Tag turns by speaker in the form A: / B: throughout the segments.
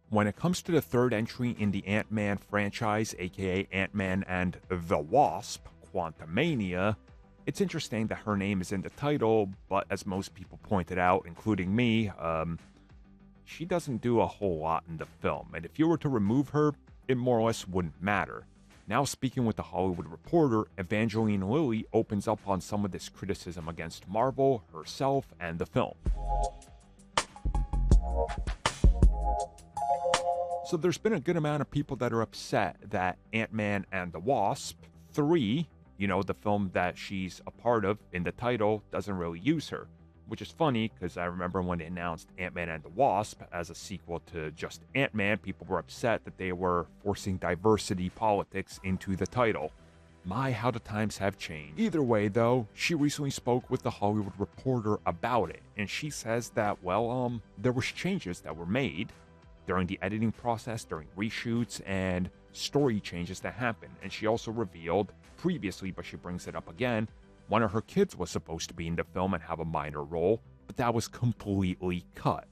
A: When it comes to the third entry in the Ant-Man franchise, aka Ant-Man and the Wasp, Quantumania, it's interesting that her name is in the title, but as most people pointed out, including me, she doesn't do a whole lot in the film, and if you were to remove her, it more or less wouldn't matter. Now, speaking with The Hollywood Reporter, Evangeline Lilly opens up on some of this criticism against Marvel, herself, and the film. So there's been a good amount of people that are upset that Ant-Man and the Wasp 3, the film that she's a part of in the title, doesn't really use her. Which is funny, because I remember when they announced Ant-Man and the Wasp as a sequel to just Ant-Man, people were upset that they were forcing diversity politics into the title. My, how the times have changed. Either way, though, she recently spoke with The Hollywood Reporter about it, and she says that, there was changes that were made during the editing process, during reshoots, and story changes that happened. And she also revealed previously, but she brings it up again, one of her kids was supposed to be in the film and have a minor role, but that was completely cut.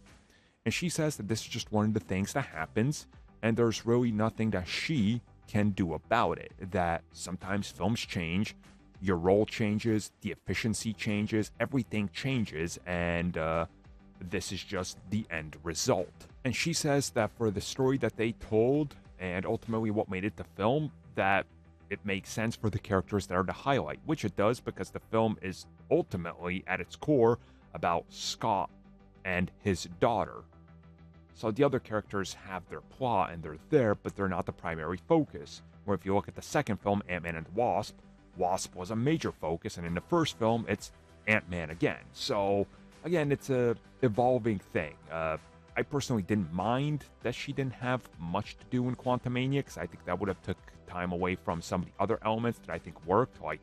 A: And she says that this is just one of the things that happens, and there's really nothing that she can do about it. That sometimes films change, your role changes, the efficiency changes, everything changes, and this is just the end result. And she says that for the story that they told, and ultimately what made it the film, that it makes sense for the characters that are to highlight, which it does because the film is ultimately, at its core, about Scott and his daughter. So the other characters have their plot and they're there, but they're not the primary focus. Where if you look at the second film, Ant-Man and the Wasp, Wasp was a major focus, and in the first film, it's Ant-Man again. So, again, it's a evolving thing. I personally didn't mind that she didn't have much to do in Quantumania, because I think that would have took time away from some of the other elements that I think worked, like,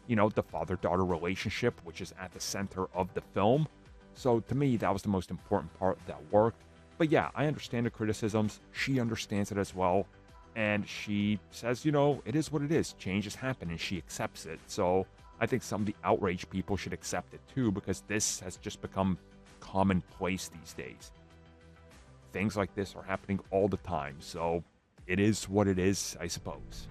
A: the father-daughter relationship, which is at the center of the film. So to me, that was the most important part that worked. But yeah, I understand the criticisms. She understands it as well. And she says, it is what it is. Changes happen, and she accepts it. So I think some of the Outrage people should accept it too, because this has just become commonplace these days. Things like this are happening all the time, so it is what it is, I suppose.